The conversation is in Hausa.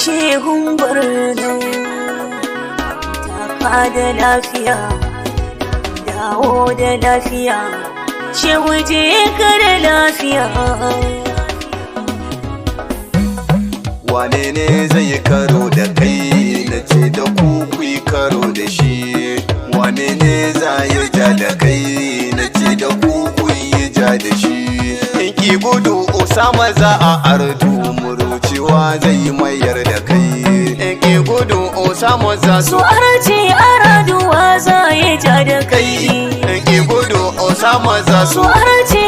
Shehun Borno, tafa da lafiya, dawo da lafiya, shehu je ka da lafiya. Wane ne zai karo da kai na ce da ku yi karo da shi? Wane ne za ya ja da kai na ce da ku yi ja da shi? In ki gudu Usama za a ardu murucewa zai mayar da kai. In ki gudu Usama za su arce araduwa za ya ja da kai. In ki gudu Usama za su arce